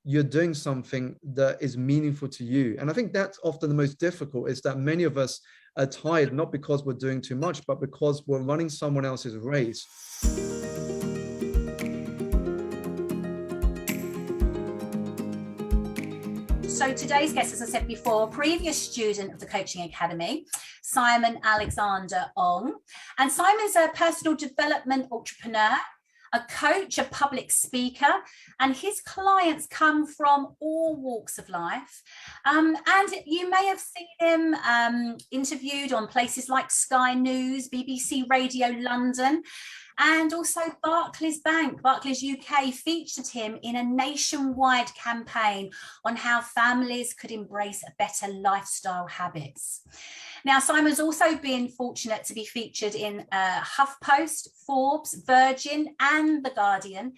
you're doing something that is meaningful to you. And I think that's often the most difficult, is that many of us are tired, not because we're doing too much, but because we're running someone else's race. So today's guest, as I said before, previous student of the Coaching Academy, Simon Alexander Ong. And Simon's a personal development entrepreneur, a coach, a public speaker, and his clients come from all walks of life. And you may have seen him interviewed on places like Sky News, BBC Radio London, and also Barclays Bank, Barclays UK featured him in a nationwide campaign on how families could embrace better lifestyle habits. Now, Simon's also been fortunate to be featured in HuffPost, Forbes, Virgin, and The Guardian.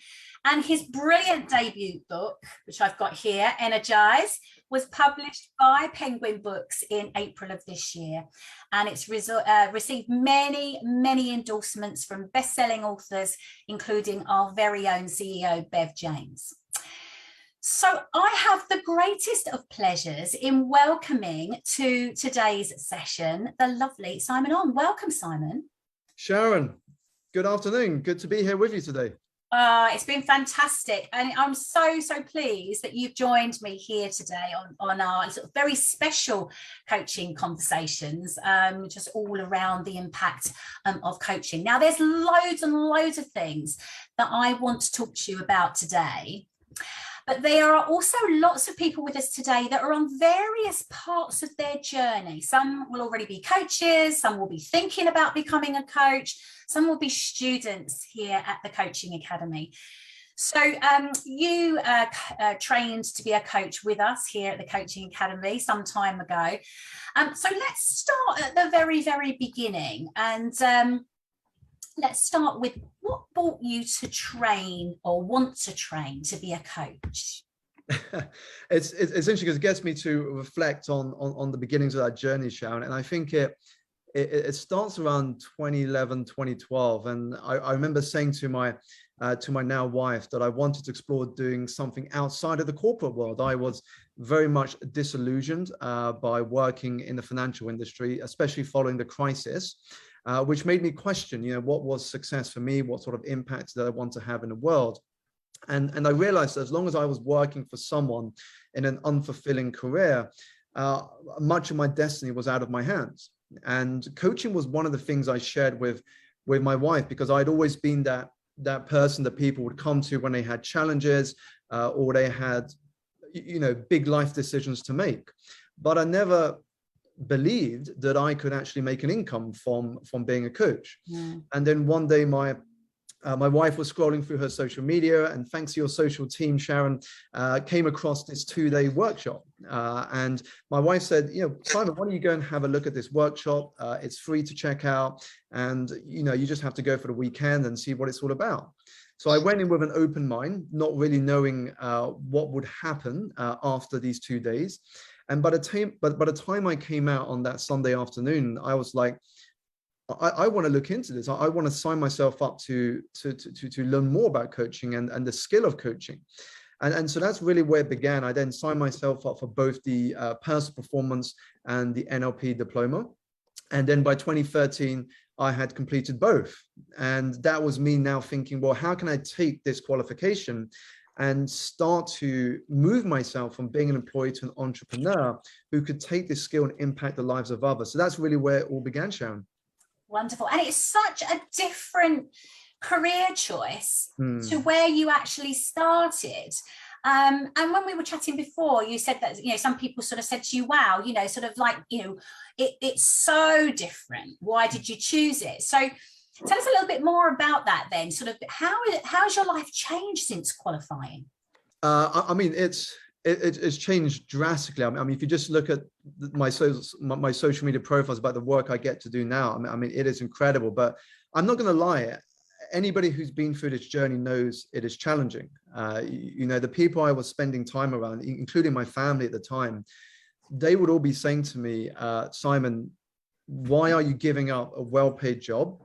And his brilliant debut book, which I've got here, Energize, was published by Penguin Books in April of this year. And it's received many, many endorsements from best-selling authors, including our very own CEO, Bev James. So I have the greatest of pleasures in welcoming to today's session the lovely Simon Ong. Welcome, Simon. Sharon, good afternoon. Good to be here with you today. It's been fantastic, and I'm so pleased that you've joined me here today on our sort of very special coaching conversations, just all around the impact of coaching. Now, there's loads and loads of things that I want to talk to you about today. But there are also lots of people with us today that are on various parts of their journey. Some will already be coaches, some will be thinking about becoming a coach, some will be students here at the Coaching Academy. So you trained to be a coach with us here at the Coaching Academy some time ago. So let's start at the very, very beginning. And let's start with, what brought you to train or want to train to be a coach? It's interesting because it gets me to reflect on the beginnings of that journey, Sharon. And I think it starts around 2011, 2012. And I remember saying to my now wife that I wanted to explore doing something outside of the corporate world. I was very much disillusioned by working in the financial industry, especially following the crisis. Which made me question, what was success for me? What sort of impact did I want to have in the world? And I realized that as long as I was working for someone in an unfulfilling career, much of my destiny was out of my hands. And coaching was one of the things I shared with my wife, because I'd always been that person that people would come to when they had challenges or they had, big life decisions to make. But I never believed that I could actually make an income from being a coach. Yeah. And then one day my wife was scrolling through her social media, and thanks to your social team, Sharon, came across this 2-day workshop. And my wife said, Simon, why don't you go and have a look at this workshop? It's free to check out. And, you just have to go for the weekend and see what it's all about. So I went in with an open mind, not really knowing what would happen after these 2 days. And by the time I came out on that Sunday afternoon, I was like, I want to look into this. I want to sign myself up to learn more about coaching and the skill of coaching. And so that's really where it began. I then signed myself up for both the personal performance and the NLP diploma. And then by 2013, I had completed both. And that was me now thinking, well, how can I take this qualification and start to move myself from being an employee to an entrepreneur who could take this skill and impact the lives of others? So that's really where it all began, Sharon. Wonderful. And it's such a different career choice to where you actually started. And when we were chatting before, you said that, some people sort of said to you, wow, sort of like, it's so different. Why did you choose it? So tell us a little bit more about that then, sort of how's your life changed since qualifying? It's changed drastically. I mean, if you just look at my social media profiles about the work I get to do now, it is incredible. But I'm not going to lie, anybody who's been through this journey knows it is challenging. The people I was spending time around, including my family at the time, they would all be saying to me, Simon, why are you giving up a well-paid job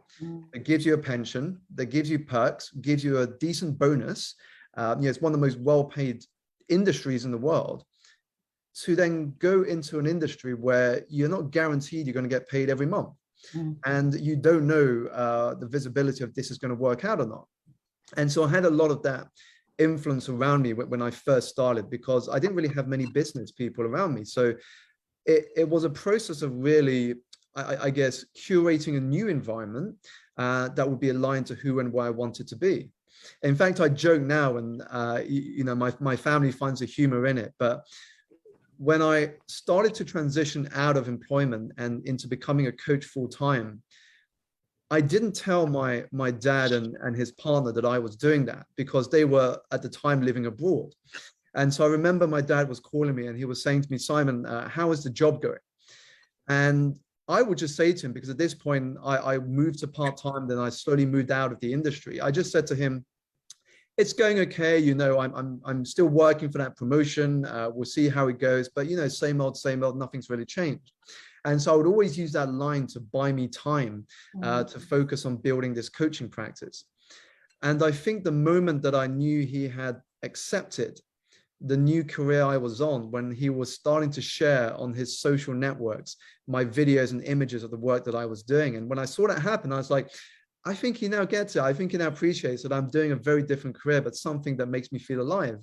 that gives you a pension, that gives you perks, gives you a decent bonus? It's one of the most well-paid industries in the world to then go into an industry where you're not guaranteed you're going to get paid every month. And you don't know the visibility of this is going to work out or not. And so I had a lot of that influence around me when I first started, because I didn't really have many business people around me. So it was a process of really, I guess, curating a new environment that would be aligned to who and where I wanted to be. In fact, I joke now, and my family finds the humor in it, but when I started to transition out of employment and into becoming a coach full time, I didn't tell my dad and his partner that I was doing that, because they were at the time living abroad. And so I remember my dad was calling me and he was saying to me, Simon, how is the job going? And I would just say to him, because at this point I moved to part-time, then I slowly moved out of the industry. I just said to him, it's going okay. I'm still working for that promotion. We'll see how it goes. But, same old, nothing's really changed. And so I would always use that line to buy me time to focus on building this coaching practice. And I think the moment that I knew he had accepted the new career I was on, when he was starting to share on his social networks my videos and images of the work that I was doing. And when I saw that happen, I was like, I think he now gets it. I think he now appreciates that I'm doing a very different career, but something that makes me feel alive.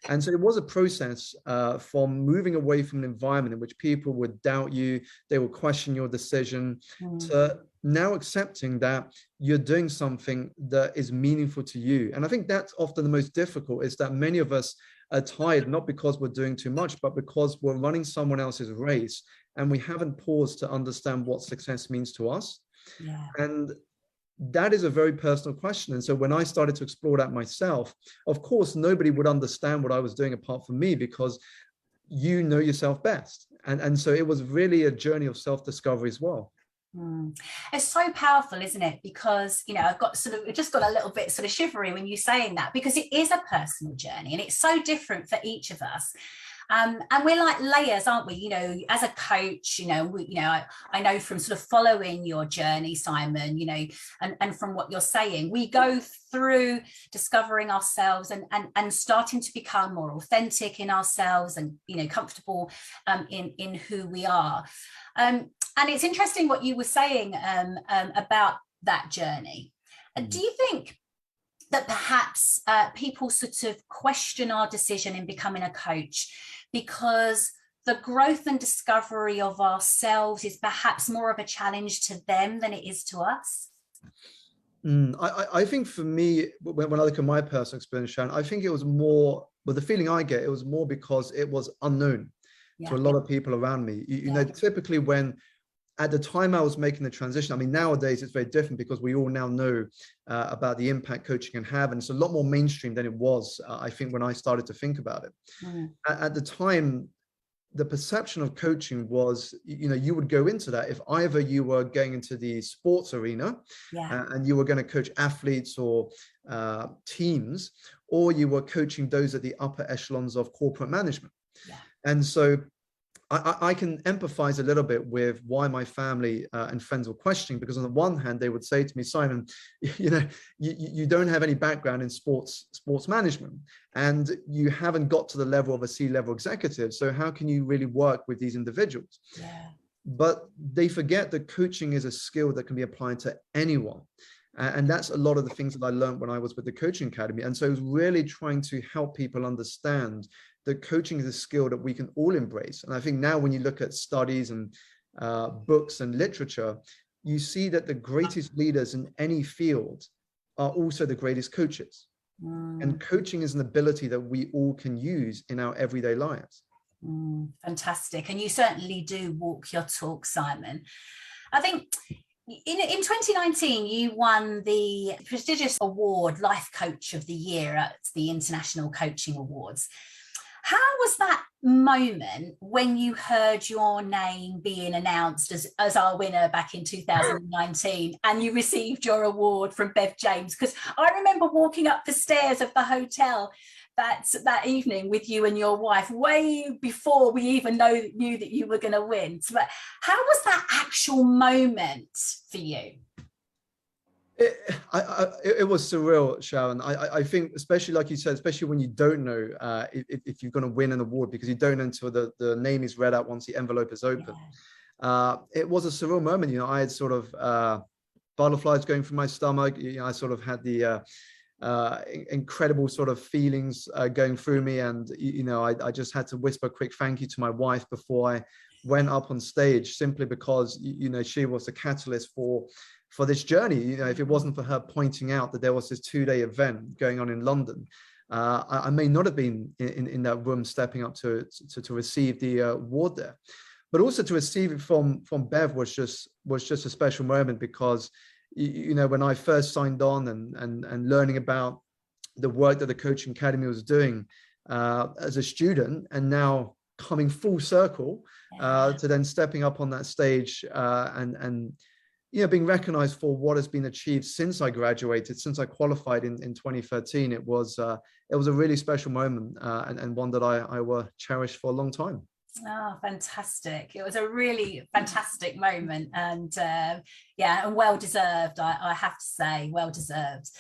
And so it was a process from moving away from an environment in which people would doubt you, they would question your decision, to now accepting that you're doing something that is meaningful to you. And I think that's often the most difficult, is that many of us are tired, not because we're doing too much, but because we're running someone else's race and we haven't paused to understand what success means to us. Yeah. And that is a very personal question. And so when I started to explore that myself, of course, nobody would understand what I was doing apart from me, because you know yourself best. And so it was really a journey of self-discovery as well. It's so powerful, isn't it? Because, I've just got a little bit sort of shivery when you're saying that, because it is a personal journey and it's so different for each of us. And we're like layers, aren't we? As a coach, I know from sort of following your journey, Simon, and from what you're saying, we go through discovering ourselves and starting to become more authentic in ourselves and, comfortable in who we are. And it's interesting what you were saying about that journey. Do you think that perhaps people sort of question our decision in becoming a coach because the growth and discovery of ourselves is perhaps more of a challenge to them than it is to us? I think for me, when I look at my personal experience, Sharon, I think it was more, but the feeling I get, it was more because it was unknown to a lot of people around me. Typically when, at the time I was making the transition, I mean, nowadays it's very different because we all now know about the impact coaching can have, and it's a lot more mainstream than it was, I think, when I started to think about it. At the time, the perception of coaching was, you would go into that if either you were going into the sports arena and you were going to coach athletes or teams, or you were coaching those at the upper echelons of corporate management. And so I can empathize a little bit with why my family and friends were questioning, because on the one hand, they would say to me, Simon, you don't have any background in sports management, and you haven't got to the level of a C-level executive. So how can you really work with these individuals? But they forget that coaching is a skill that can be applied to anyone. And that's a lot of the things that I learned when I was with the Coaching Academy. And so it was really trying to help people understand that coaching is a skill that we can all embrace. And I think now when you look at studies and books and literature, you see that the greatest leaders in any field are also the greatest coaches. And coaching is an ability that we all can use in our everyday lives. Fantastic. And you certainly do walk your talk, Simon. I think in 2019, you won the prestigious award, Life Coach of the Year at the International Coaching Awards. How was that moment when you heard your name being announced as our winner back in 2019 and you received your award from Bev James? Because I remember walking up the stairs of the hotel that evening with you and your wife, way before we even knew that you were going to win. But how was that actual moment for you? It was surreal, Sharon. I think, especially like you said, especially when you don't know if you're going to win an award, because you don't know until the name is read out once the envelope is open. It was a surreal moment. I had sort of butterflies going through my stomach. I sort of had the incredible sort of feelings going through me, and I just had to whisper a quick thank you to my wife before I went up on stage, simply because she was the catalyst for this journey. If it wasn't for her pointing out that there was this 2-day event going on in London, I may not have been in that room stepping up to receive the award there. But also to receive it from Bev was just a special moment, because when I first signed on and learning about the work that the Coaching Academy was doing as a student, and now coming full circle to then stepping up on that stage and being recognized for what has been achieved since I graduated, since I qualified in 2013, it was a really special moment, and one that I will cherish for a long time. Oh, fantastic. It was a really fantastic moment, and and well deserved, I have to say, well deserved.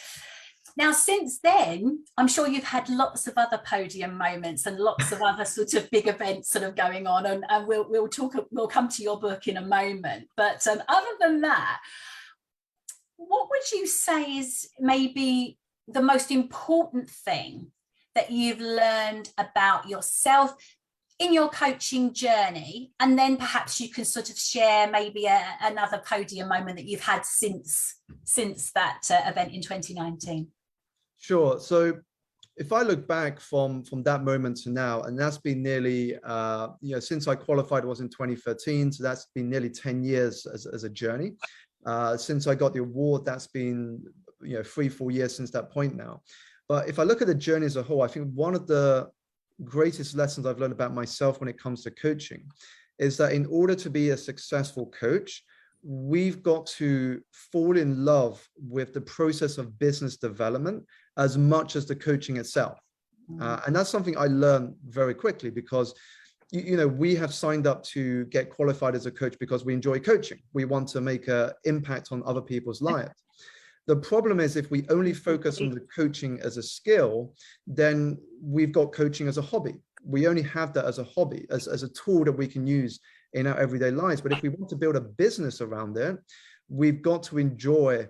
Now, since then, I'm sure you've had lots of other podium moments and lots of other sort of big events sort of going on, and we'll come to your book in a moment. But other than that, what would you say is maybe the most important thing that you've learned about yourself in your coaching journey? And then perhaps you can sort of share maybe another podium moment that you've had since that event in 2019. Sure. So if I look back from that moment to now, and that's been nearly, since I qualified was in 2013, so that's been nearly 10 years as a journey. Since I got the award, that's been 3-4 years since that point now. But if I look at the journey as a whole, I think one of the greatest lessons I've learned about myself when it comes to coaching is that in order to be a successful coach, we've got to fall in love with the process of business development as much as the coaching itself. And that's something I learned very quickly, because we have signed up to get qualified as a coach because we enjoy coaching. We want to make an impact on other people's lives. The problem is, if we only focus on the coaching as a skill, then we've got coaching as a hobby. We only have that as a hobby, as a tool that we can use in our everyday lives. But if we want to build a business around it, we've got to enjoy,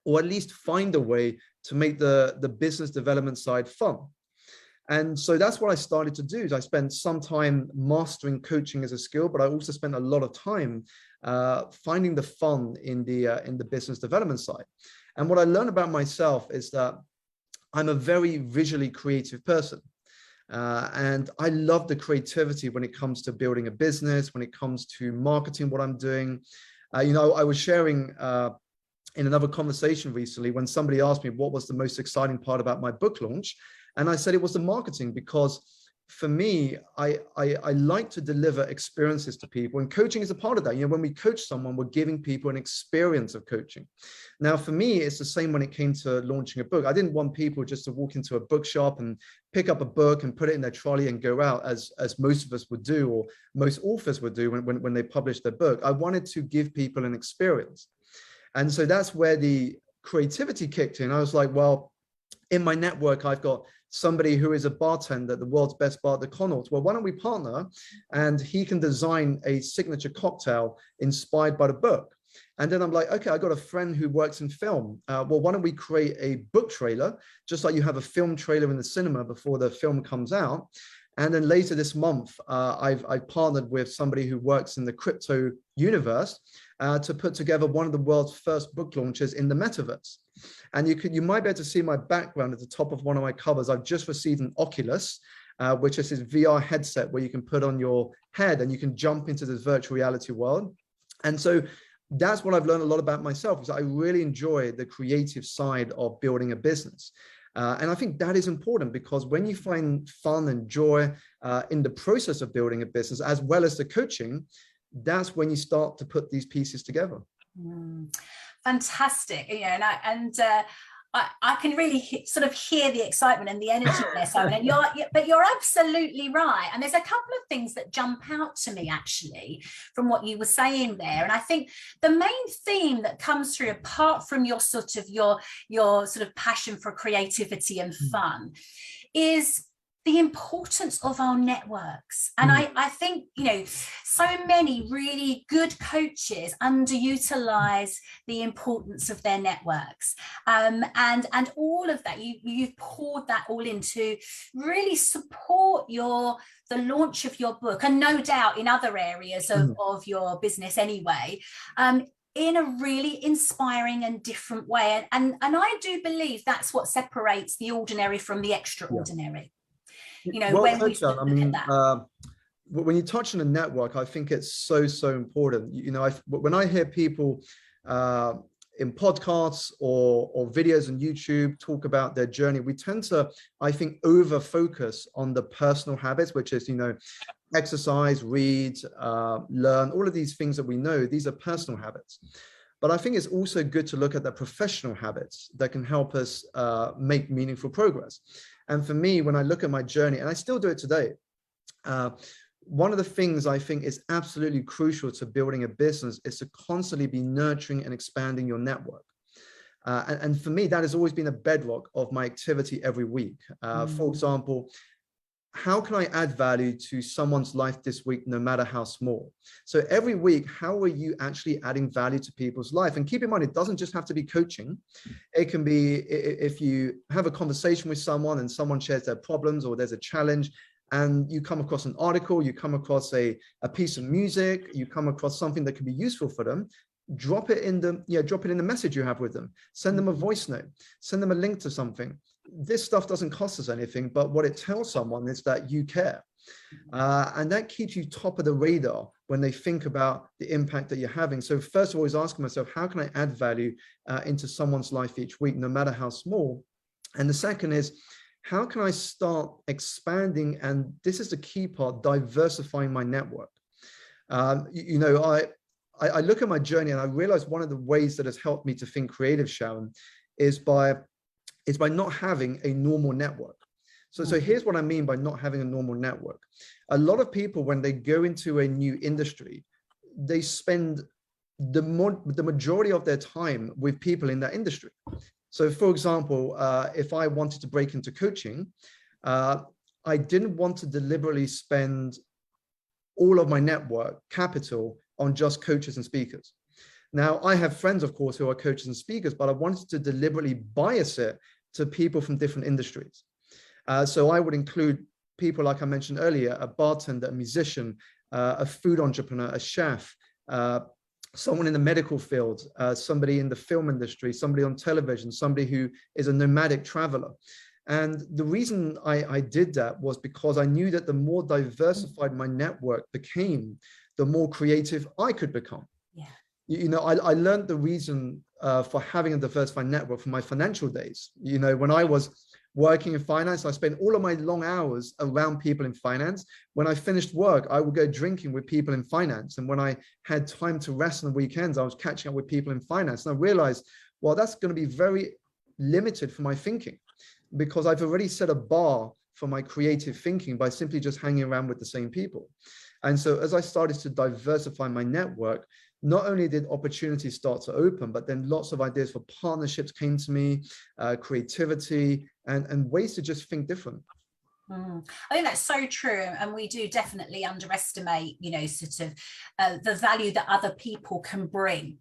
or at least find a way to make the business development side fun. And so that's what I started to do. Is I spent some time mastering coaching as a skill, but I also spent a lot of time finding the fun in the business development side. And what I learned about myself is that I'm a very visually creative person. And I love the creativity when it comes to building a business, when it comes to marketing what I'm doing. I was sharing in another conversation recently when somebody asked me what was the most exciting part about my book launch. And I said it was the marketing, because for me, I like to deliver experiences to people, and coaching is a part of that. When we coach someone, we're giving people an experience of coaching. Now, for me, it's the same when it came to launching a book. I didn't want people just to walk into a bookshop and pick up a book and put it in their trolley and go out, as most of us would do, or most authors would do when they publish their book. I wanted to give people an experience. And so that's where the creativity kicked in. I was like, well, in my network, I've got somebody who is a bartender, the world's best bar, the Connaught. Well, why don't we partner? And he can design a signature cocktail inspired by the book. And then I'm like, okay, I got a friend who works in film. Well, why don't we create a book trailer, just like you have a film trailer in the cinema before the film comes out. And then later this month, I've partnered with somebody who works in the crypto universe to put together one of the world's first book launches in the metaverse. And you might be able to see my background at the top of one of my covers. I've just received an Oculus, which is this VR headset where you can put on your head and you can jump into this virtual reality world. And so that's what I've learned a lot about myself, is I really enjoy the creative side of building a business. And I think that is important, because when you find fun and joy in the process of building a business, as well as the coaching, that's when you start to put these pieces together. Fantastic. I can really sort of hear the excitement and the energy there, Simon. And but you're absolutely right. And there's a couple of things that jump out to me actually from what you were saying there. And I think the main theme that comes through, apart from your sort of passion for creativity and fun, is the importance of our networks. And I think, so many really good coaches underutilize the importance of their networks. And all of that, you've poured that all in to really support the launch of your book, and no doubt in other areas of your business anyway, in a really inspiring and different way. And I do believe that's what separates the ordinary from the extraordinary. Well, when we look at that. When you touch on a network, I think it's so important. When I hear people in podcasts or videos on YouTube talk about their journey, we tend to, I think, over focus on the personal habits, which is, exercise, read, learn, all of these things that we know, these are personal habits. But I think it's also good to look at the professional habits that can help us make meaningful progress. And for me, when I look at my journey, and I still do it today, one of the things I think is absolutely crucial to building a business is to constantly be nurturing and expanding your network. And for me, that has always been a bedrock of my activity every week. For example, how can I add value to someone's life this week, no matter how small? So every week, how are you actually adding value to people's life? And keep in mind, it doesn't just have to be coaching. It can be if you have a conversation with someone and someone shares their problems, or there's a challenge and you come across an article, you come across a piece of music, you come across something that can be useful for them, drop it in the message you have with them, send them a voice note, send them a link to something. This stuff doesn't cost us anything, but what it tells someone is that you care. And that keeps you top of the radar when they think about the impact that you're having. So first of all, is asking myself, how can I add value into someone's life each week, no matter how small? And the second is, how can I start expanding? And this is the key part, diversifying my network. I look at my journey and I realize one of the ways that has helped me to think creative, Sharon, is by not having a normal network. So here's what I mean by not having a normal network. A lot of people, when they go into a new industry, they spend the majority of their time with people in that industry. So for example, if I wanted to break into coaching, I didn't want to deliberately spend all of my network capital on just coaches and speakers. Now, I have friends, of course, who are coaches and speakers, but I wanted to deliberately bias it to people from different industries. So I would include people, like I mentioned earlier, a bartender, a musician, a food entrepreneur, a chef, someone in the medical field, somebody in the film industry, somebody on television, somebody who is a nomadic traveler. And the reason I did that was because I knew that the more diversified my network became, the more creative I could become. Yeah. I learned the reason for having a diversified network from my financial days. When I was working in finance, I spent all of my long hours around people in finance. When I finished work, I would go drinking with people in finance. And when I had time to rest on the weekends, I was catching up with people in finance. And I realized, well, that's going to be very limited for my thinking, because I've already set a bar for my creative thinking by simply just hanging around with the same people. And so as I started to diversify my network, not only did opportunities start to open, but then lots of ideas for partnerships came to me, creativity, and ways to just think different. I think that's so true, and we do definitely underestimate, the value that other people can bring.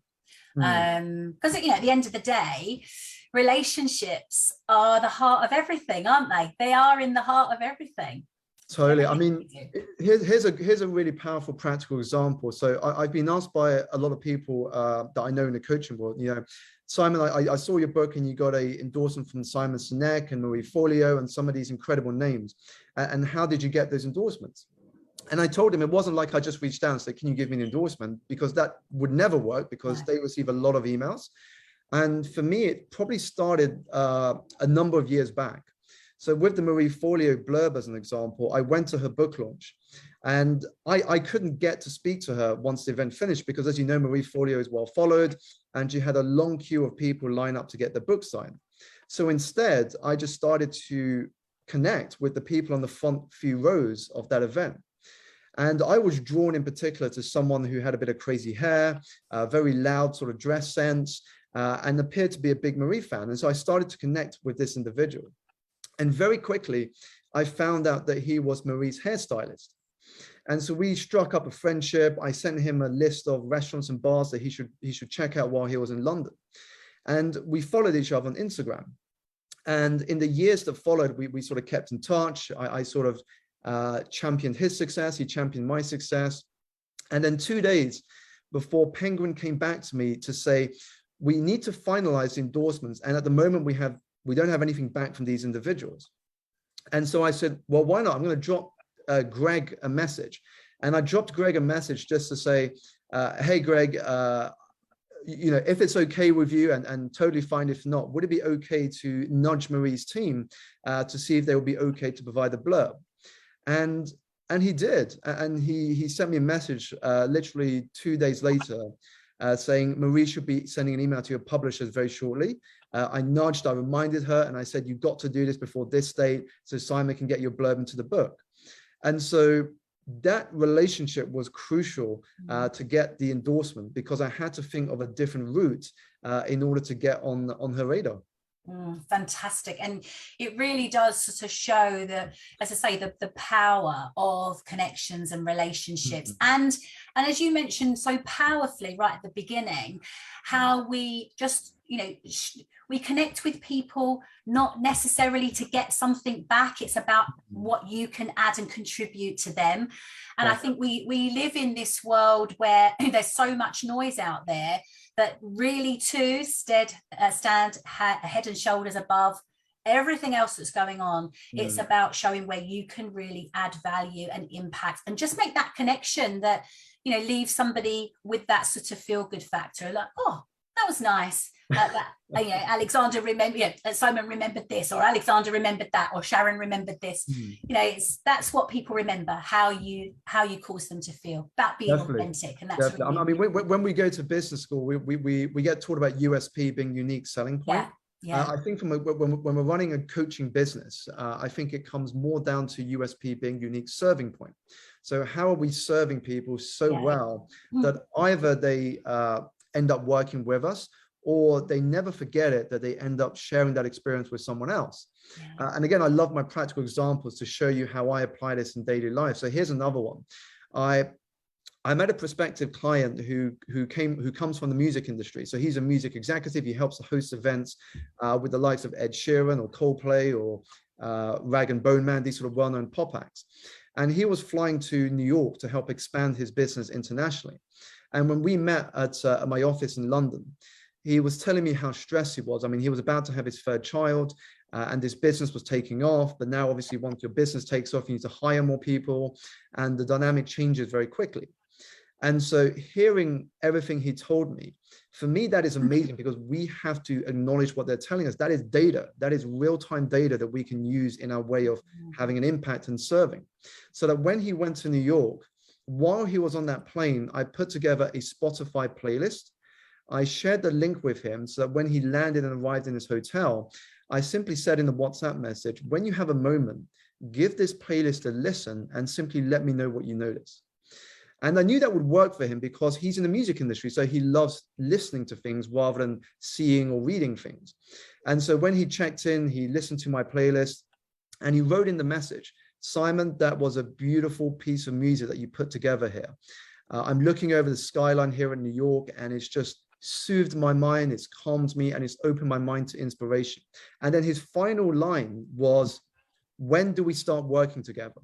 Because at the end of the day, relationships are the heart of everything, aren't they? They are in the heart of everything. Totally. I mean, here's a really powerful practical example. So I've been asked by a lot of people that I know in the coaching world, Simon, I saw your book and you got an endorsement from Simon Sinek and Marie Forleo and some of these incredible names. And how did you get those endorsements? And I told him it wasn't like I just reached out and said, can you give me an endorsement? Because that would never work, because they receive a lot of emails. And for me, it probably started a number of years back. So with the Marie Forleo blurb, as an example, I went to her book launch and I couldn't get to speak to her once the event finished, because as you know, Marie Forleo is well followed and she had a long queue of people line up to get the book signed. So instead, I just started to connect with the people on the front few rows of that event. And I was drawn in particular to someone who had a bit of crazy hair, very loud sort of dress sense, and appeared to be a big Marie fan. And so I started to connect with this individual. And very quickly, I found out that he was Marie's hairstylist. And so we struck up a friendship. I sent him a list of restaurants and bars that he should check out while he was in London. And we followed each other on Instagram. And in the years that followed, we sort of kept in touch. I sort of championed his success. He championed my success. And then 2 days before, Penguin came back to me to say, we need to finalize the endorsements. And at the moment, we don't have anything back from these individuals. And so I said, well, why not? I'm going to drop Greg a message. And I dropped Greg a message just to say, hey, Greg, if it's okay with you, and totally fine if not, would it be okay to nudge Marie's team to see if they would be okay to provide a blurb? And he did. And he sent me a message literally 2 days later saying, Marie should be sending an email to your publishers very shortly. I nudged, I reminded her, and I said, you've got to do this before this date so Simon can get your blurb into the book. And so that relationship was crucial to get the endorsement, because I had to think of a different route in order to get on her radar. Fantastic. And it really does sort of show that, as I say, the power of connections and relationships. And as you mentioned so powerfully right at the beginning, how we just, we connect with people not necessarily to get something back. It's about what you can add and contribute to them. And I think we live in this world where there's so much noise out there that really to stand head and shoulders above everything else that's going on. It's about showing where you can really add value and impact, and just make that connection that, leave somebody with that sort of feel good factor, like, oh, that was nice. Alexander remembered, Simon remembered this, or Alexander remembered that, or Sharon remembered this. That's what people remember, how you cause them to feel, that being authentic. And that's really, I mean, when we go to business school, we get taught about USP being unique selling point. I think when we're running a coaching business, I think it comes more down to USP being unique serving point. So how are we serving people so well that either they end up working with us, or they never forget it, that they end up sharing that experience with someone else. And again, I love my practical examples to show you how I apply this in daily life. So here's another one. I met a prospective client who comes from the music industry. So he's a music executive. He helps host events with the likes of Ed Sheeran or Coldplay or Rag and Bone Man, these sort of well-known pop acts. And he was flying to New York to help expand his business internationally. And when we met at my office in London, he was telling me how stressed he was. I mean, he was about to have his third child, and this business was taking off. But now, obviously, once your business takes off, you need to hire more people, and the dynamic changes very quickly. And so hearing everything he told me, for me, that is amazing, because we have to acknowledge what they're telling us. That is data. That is real-time data that we can use in our way of having an impact and serving. So that when he went to New York, while he was on that plane, I put together a Spotify playlist. I shared the link with him so that when he landed and arrived in his hotel, I simply said in the WhatsApp message, when you have a moment, give this playlist a listen and simply let me know what you notice. And I knew that would work for him, because he's in the music industry. So he loves listening to things rather than seeing or reading things. And so when he checked in, he listened to my playlist and he wrote in the message, Simon, that was a beautiful piece of music that you put together here. I'm looking over the skyline here in New York, and it's just soothed my mind, it's calmed me, and it's opened my mind to inspiration. And then his final line was, when do we start working together?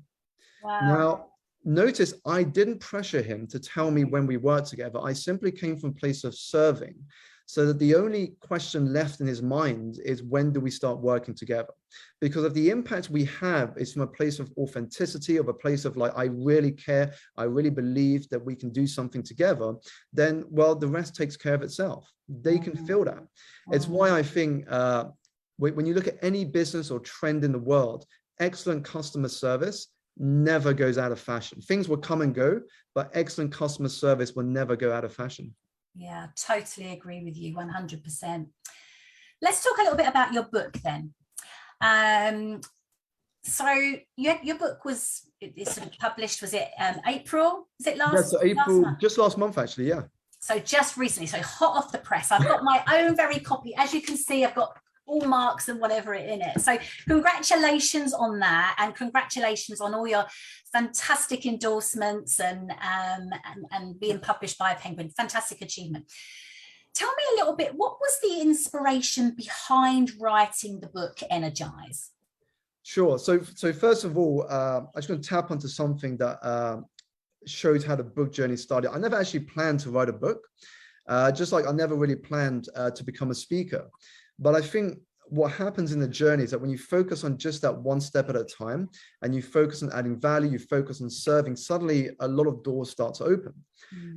Wow. Now, notice I didn't pressure him to tell me when we worked together. I simply came from a place of serving, so that the only question left in his mind is, when do we start working together? Because if the impact we have is from a place of authenticity, of a place of like, I really care, I really believe that we can do something together, then, well, the rest takes care of itself. They can feel that. It's why I think when you look at any business or trend in the world, excellent customer service never goes out of fashion. Things will come and go, but excellent customer service will never go out of fashion. Yeah, totally agree with you 100%. let's talk a little bit about your book then. So your book was it sort of published, was it April? Was it Yeah, so April, just last month, actually, yeah. So just recently, so hot off the press. I've got my own very copy. As you can see, I've got all marks and whatever in it. So congratulations on that, and congratulations on all your fantastic endorsements and being published by a Penguin. Fantastic achievement. Tell me a little bit, what was the inspiration behind writing the book Energize? Sure. So first of all, I just want to tap onto something that shows how the book journey started. I never actually planned to write a book, just like I never really planned to become a speaker. But I think what happens in the journey is that when you focus on just that one step at a time, and you focus on adding value, you focus on serving, suddenly a lot of doors start to open.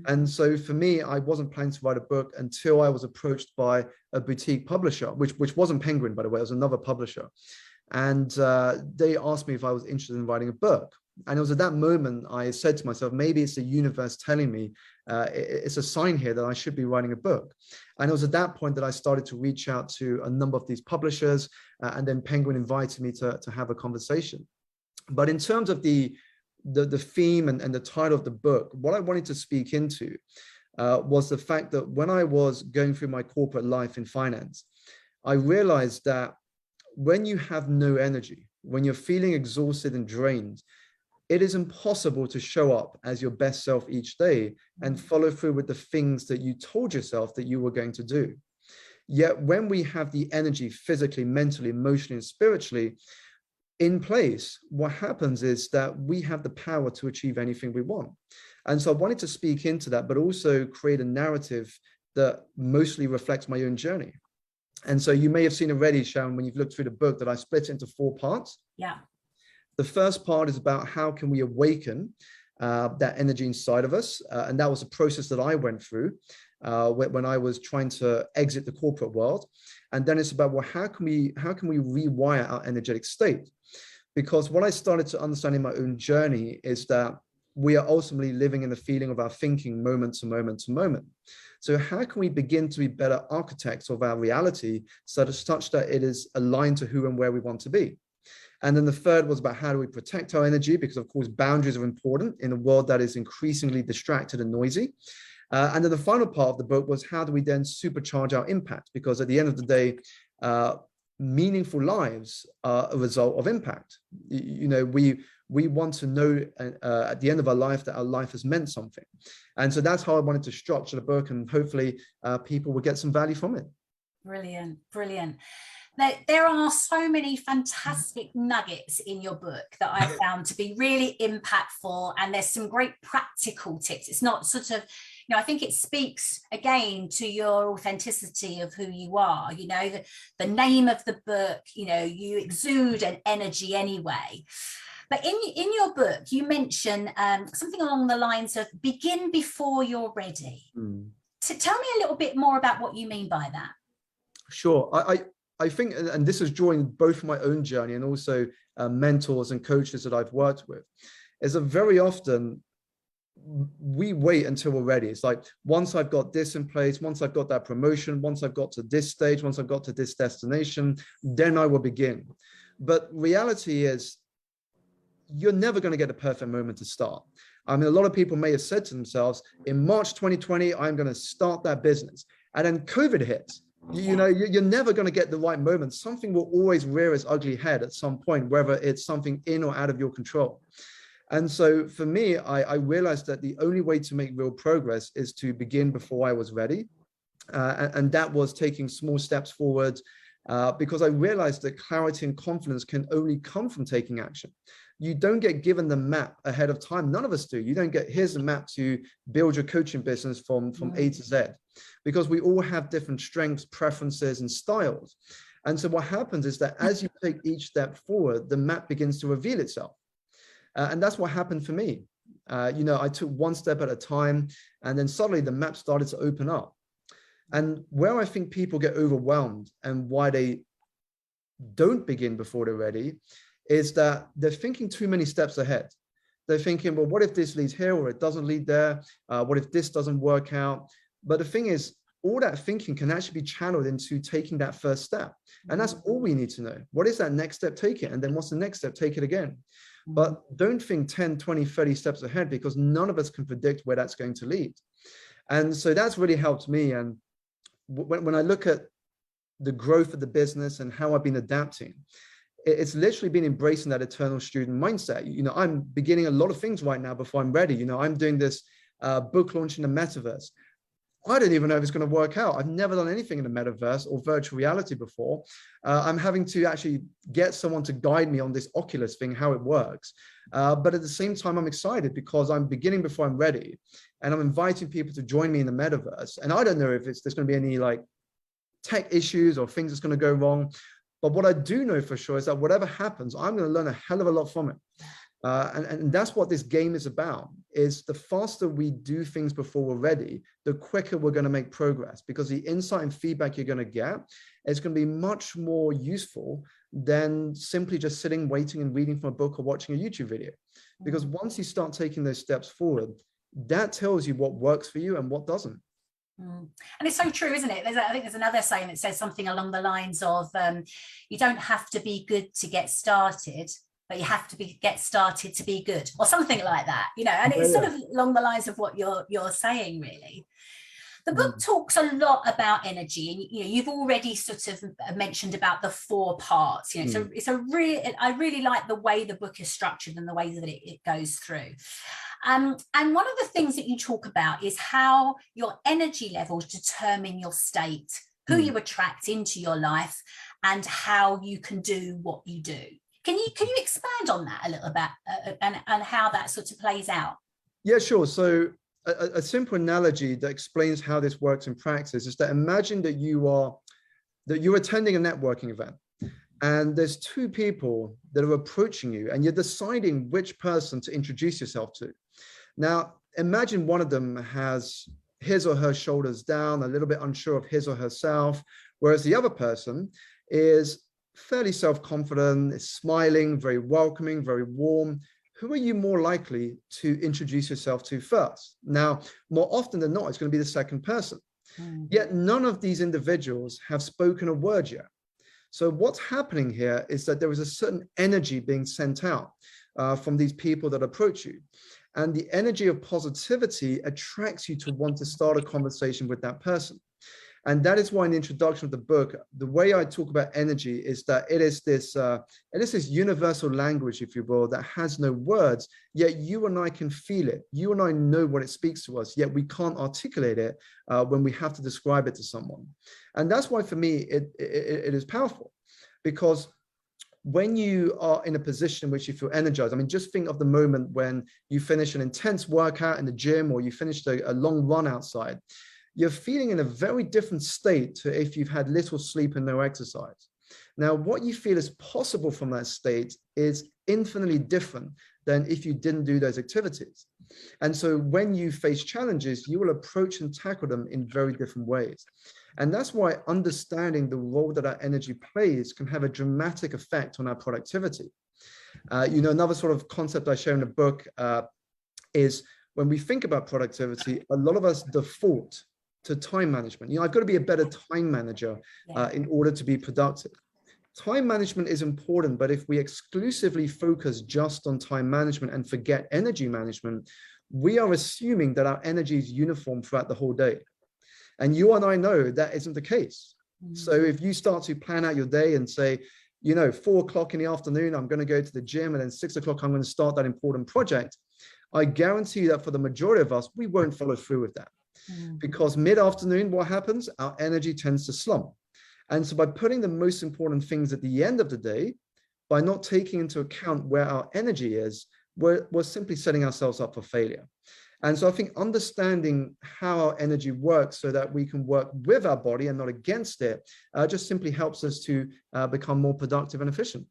And so for me, I wasn't planning to write a book until I was approached by a boutique publisher, which wasn't Penguin, by the way, it was another publisher. And they asked me if I was interested in writing a book. And it was at that moment I said to myself, maybe it's the universe telling me it's a sign here that I should be writing a book. And it was at that point that I started to reach out to a number of these publishers, and then Penguin invited me to have a conversation. But in terms of the theme and the title of the book, what I wanted to speak into was the fact that when I was going through my corporate life in finance, I realized that when you have no energy, when you're feeling exhausted and drained, it is impossible to show up as your best self each day and follow through with the things that you told yourself that you were going to do. Yet when we have the energy physically, mentally, emotionally, and spiritually in place, what happens is that we have the power to achieve anything we want. And so I wanted to speak into that, but also create a narrative that mostly reflects my own journey. And so you may have seen already, Sharon, when you've looked through the book, that I split it into 4 parts. Yeah. The first part is about how can we awaken that energy inside of us. And that was a process that I went through when I was trying to exit the corporate world. And then it's about, well, how can we rewire our energetic state? Because what I started to understand in my own journey is that we are ultimately living in the feeling of our thinking moment to moment to moment. So how can we begin to be better architects of our reality such that it is aligned to who and where we want to be? And then the third was about how do we protect our energy, because of course boundaries are important in a world that is increasingly distracted and noisy. And then the final part of the book was how do we then supercharge our impact, because at the end of the day, meaningful lives are a result of impact. You know, we want to know at the end of our life that our life has meant something. And so that's how I wanted to structure the book, and hopefully people will get some value from it. Brilliant, brilliant. There are so many fantastic nuggets in your book that I found to be really impactful, and there's some great practical tips. It's not sort of, you know, I think it speaks again to your authenticity of who you are. You know, the name of the book, you know, you exude an energy anyway. But in your book, you mention something along the lines of begin before you're ready. So tell me a little bit more about what you mean by that. Sure. I think, and this is drawing both my own journey and also mentors and coaches that I've worked with, is that very often we wait until we're ready. It's like, once I've got this in place, once I've got that promotion, once I've got to this stage, once I've got to this destination, then I will begin. But reality is, you're never going to get a perfect moment to start. I mean, a lot of people may have said to themselves, in March 2020, I'm going to start that business. And then COVID hits. You know, you're never going to get the right moment. Something will always rear its ugly head at some point, whether it's something in or out of your control. And so for me, I realized that the only way to make real progress is to begin before I was ready. And that was taking small steps forward, because I realized that clarity and confidence can only come from taking action. You don't get given the map ahead of time. None of us do. You don't get, here's the map to build your coaching business from A to Z, because we all have different strengths, preferences, and styles. And so what happens is that as you take each step forward, the map begins to reveal itself. And that's what happened for me. You know, I took one step at a time, and then suddenly the map started to open up. And where I think people get overwhelmed and why they don't begin before they're ready is that they're thinking too many steps ahead. They're thinking, well, what if this leads here or it doesn't lead there? What if this doesn't work out? But the thing is, all that thinking can actually be channeled into taking that first step. And that's all we need to know. What is that next step? Take it. And then what's the next step? Take it again. But don't think 10, 20, 30 steps ahead, because none of us can predict where that's going to lead. And so that's really helped me. And when I look at the growth of the business and how I've been adapting, it's literally been embracing that eternal student mindset. I'm beginning a lot of things right now before I'm ready. I'm doing this book launch in the metaverse. I don't even know if it's going to work out. I've never done anything in the metaverse or virtual reality before. I'm having to actually get someone to guide me on this Oculus thing, how it works. But at the same time, I'm excited because I'm beginning before I'm ready. And I'm inviting people to join me in the metaverse. And I don't know if there's going to be any like tech issues or things that's going to go wrong. But what I do know for sure is that whatever happens, I'm going to learn a hell of a lot from it. And that's what this game is about, is the faster we do things before we're ready, the quicker we're going to make progress, because the insight and feedback you're going to get is going to be much more useful than simply just sitting, waiting and reading from a book or watching a YouTube video. Because once you start taking those steps forward, that tells you what works for you and what doesn't. And it's so true, isn't it? I think there's another saying that says something along the lines of, you don't have to be good to get started, but you have to get started to be good, or something like that, and it's sort of along the lines of what you're saying, really. The book talks a lot about energy, and you've already sort of mentioned about the 4 parts. So I really like the way the book is structured and the way that it goes through. And one of the things that you talk about is how your energy levels determine your state, who you attract into your life, and how you can do what you do. Can you expand on that a little bit and how that sort of plays out? Yeah, sure. So a simple analogy that explains how this works in practice is that imagine that you're attending a networking event, and there's 2 people that are approaching you, and you're deciding which person to introduce yourself to. Now, imagine one of them has his or her shoulders down, a little bit unsure of his or herself, whereas the other person is fairly self-confident, is smiling, very welcoming, very warm. Who are you more likely to introduce yourself to first? Now, more often than not, it's going to be the second person. Yet none of these individuals have spoken a word yet. So what's happening here is that there is a certain energy being sent out from these people that approach you. And the energy of positivity attracts you to want to start a conversation with that person. And that is why in the introduction of the book, the way I talk about energy is that it is this universal language, if you will, that has no words, yet you and I can feel it. You and I know what it speaks to us, yet we can't articulate it when we have to describe it to someone. And that's why for me, it is powerful, because when you are in a position in which you feel energized, I mean, just think of the moment when you finish an intense workout in the gym, or you finished a long run outside. You're feeling in a very different state to if you've had little sleep and no exercise. Now, what you feel is possible from that state is infinitely different than if you didn't do those activities. And so when you face challenges, you will approach and tackle them in very different ways. And that's why understanding the role that our energy plays can have a dramatic effect on our productivity. Another sort of concept I share in the book is when we think about productivity, a lot of us default to time management. I've got to be a better time manager in order to be productive. Time management is important, but if we exclusively focus just on time management and forget energy management, we are assuming that our energy is uniform throughout the whole day. And you and I know that isn't the case. So if you start to plan out your day and say, 4 o'clock in the afternoon, I'm going to go to the gym, and then 6 o'clock, I'm going to start that important project, I guarantee that for the majority of us, we won't follow through with that. Because mid-afternoon, what happens? Our energy tends to slump. And so by putting the most important things at the end of the day, by not taking into account where our energy is, we're simply setting ourselves up for failure. And so I think understanding how our energy works so that we can work with our body and not against it just simply helps us to become more productive and efficient.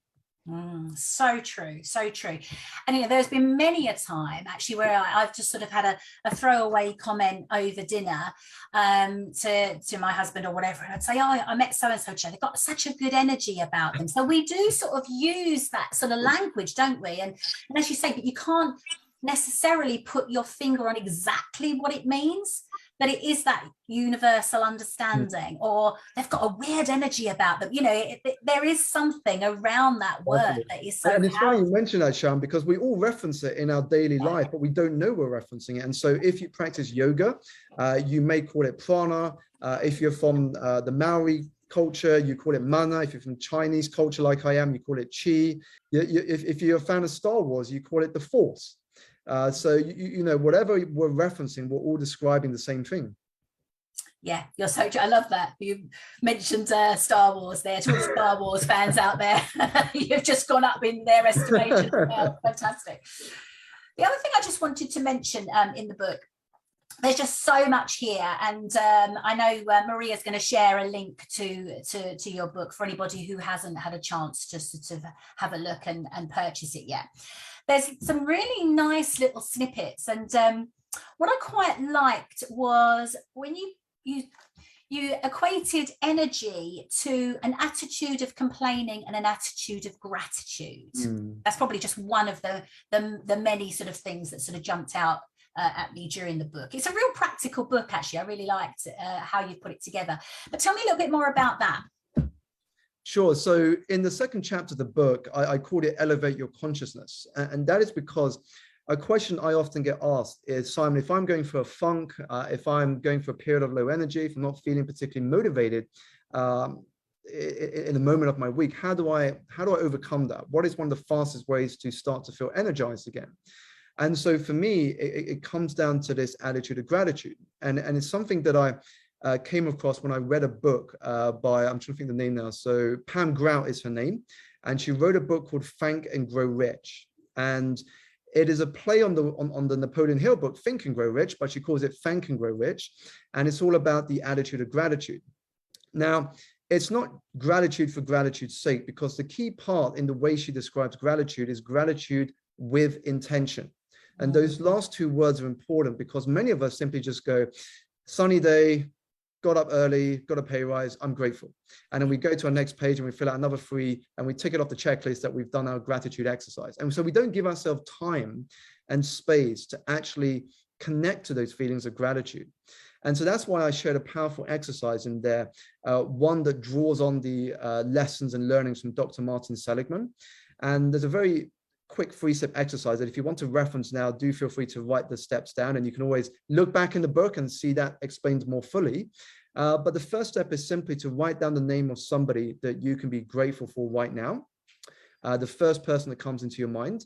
So true, so true. And there's been many a time actually where I've just sort of had a throwaway comment over dinner to my husband or whatever, and I'd say, I met so-and-so today, they've got such a good energy about them. So we do sort of use that sort of language, don't we? And as you say, but you can't necessarily put your finger on exactly what it means, but it is that universal understanding, or they've got a weird energy about them. You know, there is something around that word that is so and it's powerful. funny you mention that, Sharon, because we all reference it in our daily life, but we don't know we're referencing it. And so if you practice yoga, you may call it prana. If you're from the Maori culture, you call it mana. If you're from Chinese culture like I am, you call it chi. If you're a fan of Star Wars, you call it the Force. So you know, whatever we're referencing, we're all describing the same thing. Yeah, you're so true. I love that you mentioned Star Wars there. To all the Star Wars fans out there, you've just gone up in their estimation. Fantastic. The other thing I just wanted to mention in the book, there's just so much here, and I know Maria's going to share a link to your book for anybody who hasn't had a chance to sort of have a look and purchase it yet. There's some really nice little snippets, and what I quite liked was when you equated energy to an attitude of complaining and an attitude of gratitude. That's probably just one of the many sort of things that sort of jumped out at me during the book. It's a real practical book, actually. I really liked how you put it together. But tell me a little bit more about that. Sure. So in the second chapter of the book, I called it Elevate Your Consciousness. And that is because a question I often get asked is, Simon, if I'm going for a funk, if I'm going for a period of low energy, if I'm not feeling particularly motivated in the moment of my week, how do I overcome that? What is one of the fastest ways to start to feel energized again? And so for me, it comes down to this attitude of gratitude. And it's something that I came across when I read a book by, I'm trying to think the name now. So Pam Grout is her name. And she wrote a book called Think and Grow Rich. And it is a play on the Napoleon Hill book, Think and Grow Rich, but she calls it Thank and Grow Rich. And it's all about the attitude of gratitude. Now, it's not gratitude for gratitude's sake, because the key part in the way she describes gratitude is gratitude with intention. And those last two words are important, because many of us simply just go, sunny day, got up early, got a pay rise, I'm grateful. And then we go to our next page and we fill out another 3 and we tick it off the checklist that we've done our gratitude exercise. And so we don't give ourselves time and space to actually connect to those feelings of gratitude. And so that's why I shared a powerful exercise in there, one that draws on the lessons and learnings from Dr. Martin Seligman. And there's a very quick 3-step exercise that if you want to reference now, do feel free to write the steps down, and you can always look back in the book and see that explained more fully. But the first step is simply to write down the name of somebody that you can be grateful for right now. The first person that comes into your mind.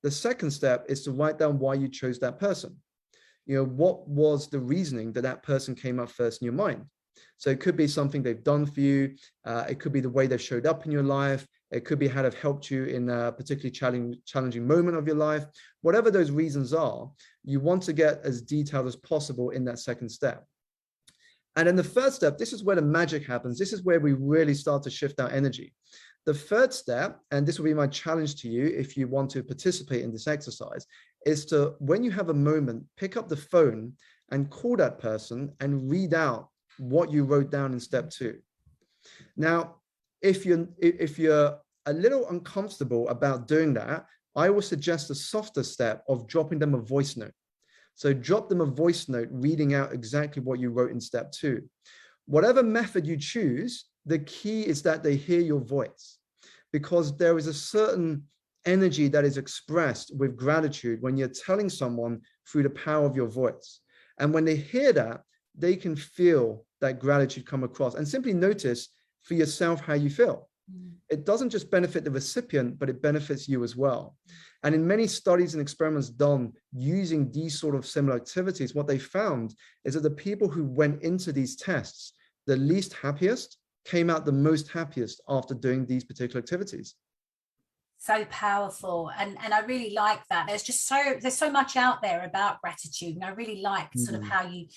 The second step is to write down why you chose that person. You know, what was the reasoning that that person came up first in your mind? So it could be something they've done for you. It could be the way they've showed up in your life. It could be how they've helped you in a particularly challenging moment of your life. Whatever those reasons are, you want to get as detailed as possible in that second step. And then the third step, this is where the magic happens. This is where we really start to shift our energy. The third step, and this will be my challenge to you if you want to participate in this exercise, is to, when you have a moment, pick up the phone and call that person and read out what you wrote down in step 2. Now, if you're a little uncomfortable about doing that, I will suggest a softer step of dropping them a voice note. So drop them a voice note reading out exactly what you wrote in step 2. Whatever method you choose, the key is that they hear your voice, because there is a certain energy that is expressed with gratitude when you're telling someone through the power of your voice. And when they hear that, they can feel that gratitude come across, and simply notice for yourself how you feel. It doesn't just benefit the recipient, but it benefits you as well. And in many studies and experiments done using these sort of similar activities, what they found is that the people who went into these tests, the least happiest, came out the most happiest after doing these particular activities. So powerful, and I really like that. There's so much out there about gratitude, and I really like sort of how you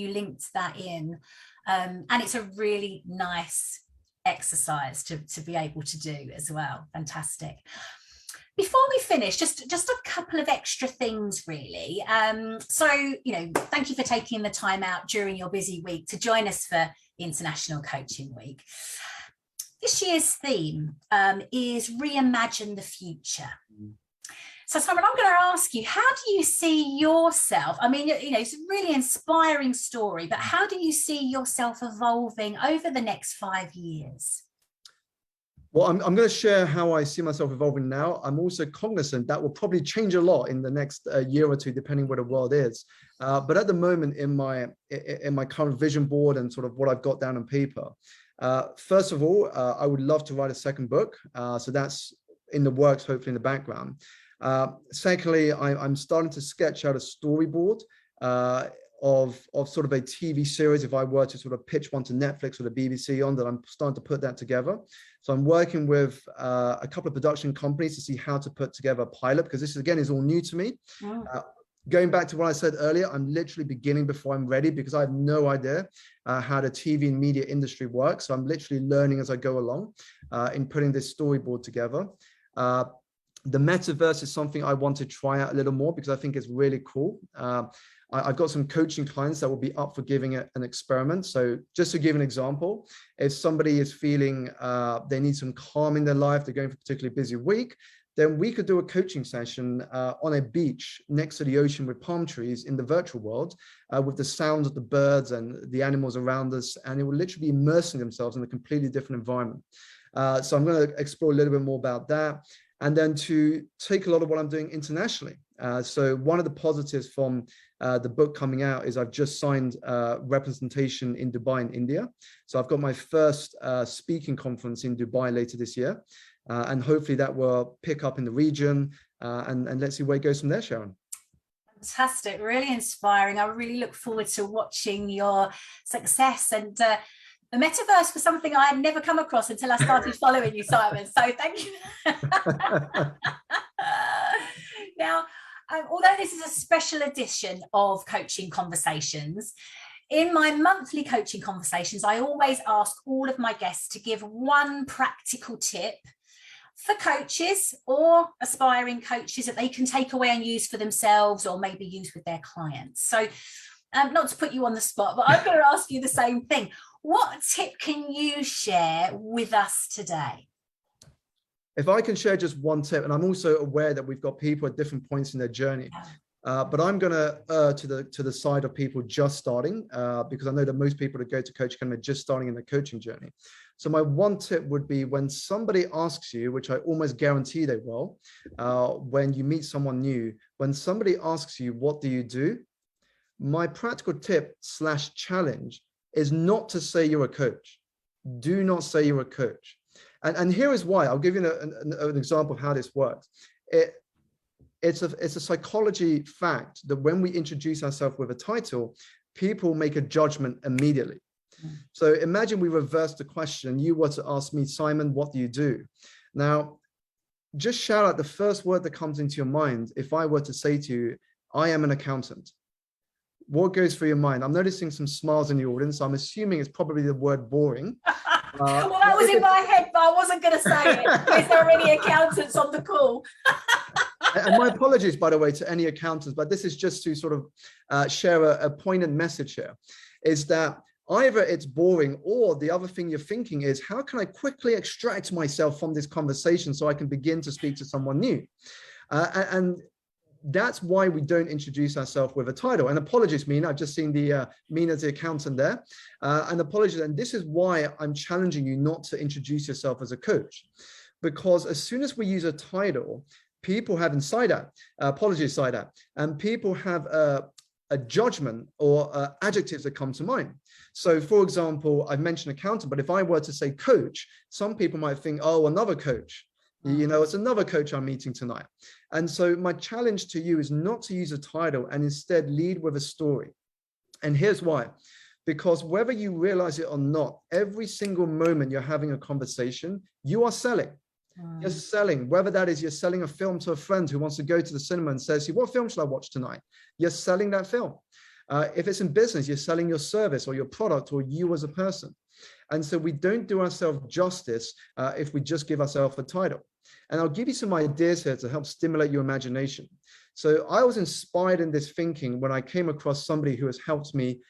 linked that in, and it's a really nice exercise to be able to do as well. Fantastic. Before we finish, just a couple of extra things really. So, you know, thank you for taking the time out during your busy week to join us for International Coaching Week. This year's theme is Reimagine the Future. So Simon, I'm going to ask you, how do you see yourself? I mean, it's a really inspiring story, but how do you see yourself evolving over the next 5 years? Well, I'm going to share how I see myself evolving now. I'm also cognizant that will probably change a lot in the next year or two, depending where the world is. But at the moment, in my current vision board and sort of what I've got down on paper, first of all, I would love to write a second book. So that's in the works, hopefully in the background. Secondly, I'm starting to sketch out a storyboard of sort of a TV series, if I were to sort of pitch one to Netflix or the BBC on that. I'm starting to put that together. So I'm working with a couple of production companies to see how to put together a pilot, because this again is all new to me. Going back to what I said earlier, I'm literally beginning before I'm ready, because I have no idea how the TV and media industry works. So I'm literally learning as I go along in putting this storyboard together. The metaverse is something I want to try out a little more, because I think it's really cool. I've got some coaching clients that will be up for giving it an experiment. So just to give an example, if somebody is feeling they need some calm in their life, they're going for a particularly busy week, then we could do a coaching session on a beach next to the ocean with palm trees in the virtual world, with the sounds of the birds and the animals around us, and it will literally be immersing themselves in a completely different environment. So I'm going to explore a little bit more about that. And then to take a lot of what I'm doing internationally. So one of the positives from the book coming out is I've just signed representation in Dubai in India. So I've got my first speaking conference in Dubai later this year. And hopefully that will pick up in the region. And let's see where it goes from there, Sharon. Fantastic, really inspiring. I really look forward to watching your success. And the metaverse was something I had never come across until I started following you, Simon. So thank you. Now, although this is a special edition of Coaching Conversations, in my monthly coaching conversations, I always ask all of my guests to give one practical tip for coaches or aspiring coaches that they can take away and use for themselves, or maybe use with their clients. So not to put you on the spot, but I'm going to ask you the same thing. What tip can you share with us today? If I can share just one tip, and I'm also aware that we've got people at different points in their journey, but I'm going to err to the side of people just starting, because I know that most people that go to Coach Academy are just starting in their coaching journey. So my one tip would be, when somebody asks you, which I almost guarantee they will, when you meet someone new, when somebody asks you, what do you do? My practical tip / challenge is not to say you're a coach. Do not say you're a coach. And here is why. I'll give you an example of how this works. It's a psychology fact that when we introduce ourselves with a title, people make a judgment immediately. So imagine we reverse the question. You were to ask me, Simon, what do you do? Now, just shout out the first word that comes into your mind. If I were to say to you, I am an accountant, what goes through your mind? I'm noticing some smiles in the audience. So I'm assuming it's probably the word boring. Well, that was in my head, but I wasn't going to say it. Is there any accountants on the call? And my apologies, by the way, to any accountants, but this is just to sort of share a poignant message here, is that either it's boring, or the other thing you're thinking is, how can I quickly extract myself from this conversation so I can begin to speak to someone new? And that's why we don't introduce ourselves with a title. And apologies, Mina, I've just seen the Mina, the accountant there. And apologies, and this is why I'm challenging you not to introduce yourself as a coach. Because as soon as we use a title, people have and people have a judgment or adjectives that come to mind. So for example, I've mentioned accountant, but if I were to say coach, some people might think, oh, another coach. You know, it's another coach I'm meeting tonight. And so my challenge to you is not to use a title, and instead lead with a story. And here's why. Because whether you realize it or not, every single moment you're having a conversation, you are selling. You're selling, whether that is you're selling a film to a friend who wants to go to the cinema and says, what film should I watch tonight? You're selling that film. If it's in business, you're selling your service or your product or you as a person. And so we don't do ourselves justice if we just give ourselves a title. And I'll give you some ideas here to help stimulate your imagination. So I was inspired in this thinking when I came across somebody who has helped me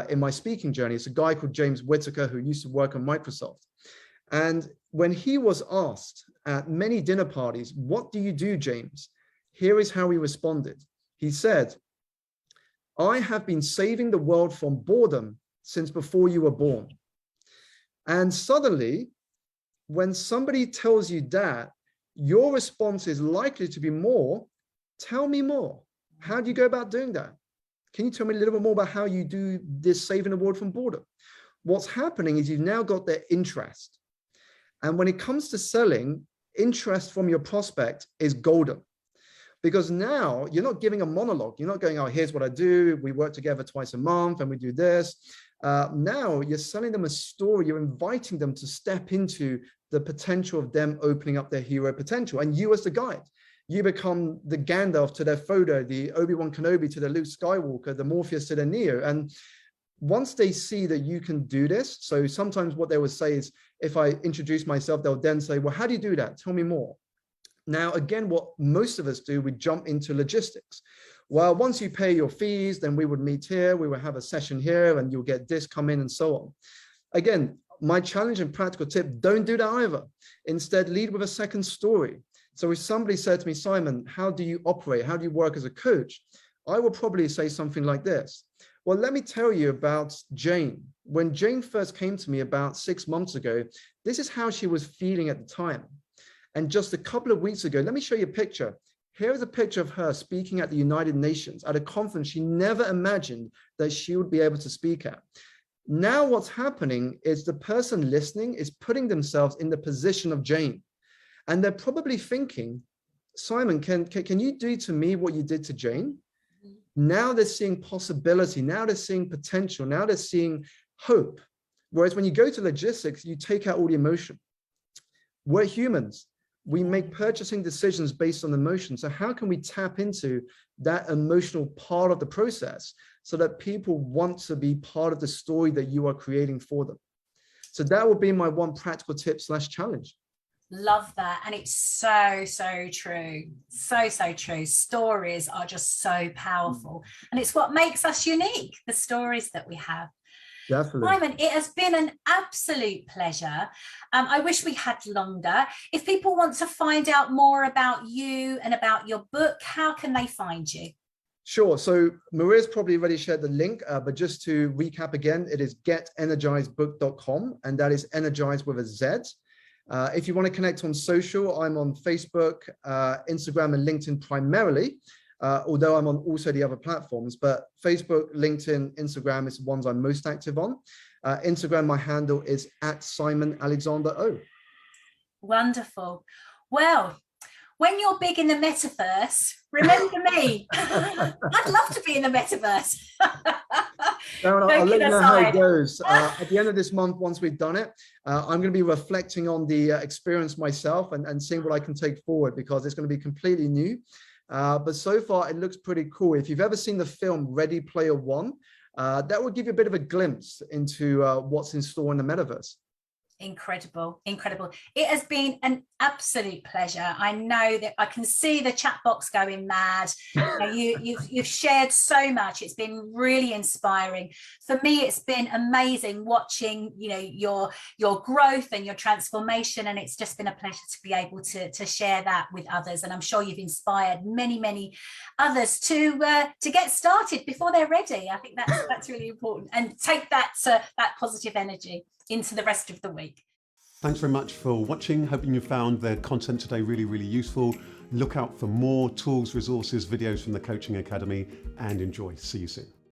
in my speaking journey. It's a guy called James Whitaker, who used to work on Microsoft. And when he was asked at many dinner parties, what do you do, James? Here is how he responded. He said, I have been saving the world from boredom since before you were born. And suddenly, when somebody tells you that, your response is likely to be more, tell me more. How do you go about doing that? Can you tell me a little bit more about how you do this saving the world from boredom? What's happening is you've now got their interest. And when it comes to selling, interest from your prospect is golden. Because now you're not giving a monologue. You're not going, oh, here's what I do. We work together twice a month and we do this. Now you're selling them a story. You're inviting them to step into the potential of them opening up their hero potential. And you as the guide, you become the Gandalf to their Frodo, the Obi-Wan Kenobi to the Luke Skywalker, the Morpheus to the Neo. And once they see that you can do this, so sometimes what they would say is, if I introduce myself, they'll then say, well, how do you do that? Tell me more. Now, again, what most of us do, we jump into logistics. Well, once you pay your fees, then we would meet here, we will have a session here, and you'll get this come in and so on. Again, my challenge and practical tip, don't do that either. Instead, lead with a second story. So if somebody said to me, Simon, how do you operate? How do you work as a coach? I will probably say something like this. Well, let me tell you about Jane. When Jane first came to me about 6 months ago, this is how she was feeling at the time. And just a couple of weeks ago, let me show you a picture. Here is a picture of her speaking at the United Nations at a conference she never imagined that she would be able to speak at. Now what's happening is the person listening is putting themselves in the position of Jane. And they're probably thinking, Simon, can you do to me what you did to Jane? Now they're seeing possibility. Now they're seeing potential. Now they're seeing hope. Whereas when you go to logistics, you take out all the emotion. We're humans. We make purchasing decisions based on emotion. So how can we tap into that emotional part of the process so that people want to be part of the story that you are creating for them? So that would be my one practical tip / challenge. Love that. And it's so true. So true. Stories are just so powerful. And it's what makes us unique, the stories that we have. Definitely. Simon, it has been an absolute pleasure. I wish we had longer. If people want to find out more about you and about your book, how can they find you? Sure. So Maria's probably already shared the link, but just to recap again, it is getenergizedbook.com, and that is energized with a Z. If you want to connect on social, I'm on Facebook, Instagram, and LinkedIn primarily. Although I'm on also the other platforms, but Facebook, LinkedIn, Instagram is the ones I'm most active on. Instagram, my handle is @Simon Alexander Ong. Wonderful. Well, when you're big in the metaverse, remember me. I'd love to be in the metaverse. Sharon, I'll let you know how it goes. At the end of this month, once we've done it, I'm going to be reflecting on the experience myself and seeing what I can take forward, because it's going to be completely new. But so far, it looks pretty cool. If you've ever seen the film Ready Player One, that will give you a bit of a glimpse into what's in store in the metaverse. Incredible. It has been an absolute pleasure. I know that I can see the chat box going mad. You've shared so much. It's been really inspiring. For me, it's been amazing watching your growth and your transformation, and it's just been a pleasure to be able to share that with others. And I'm sure you've inspired many others to get started before they're ready. I think that's really important, and take that positive energy into the rest of the week. Thanks very much for watching. Hoping you found the content today really useful. Look out for more tools, resources, videos from the Coaching Academy, and enjoy. See you soon.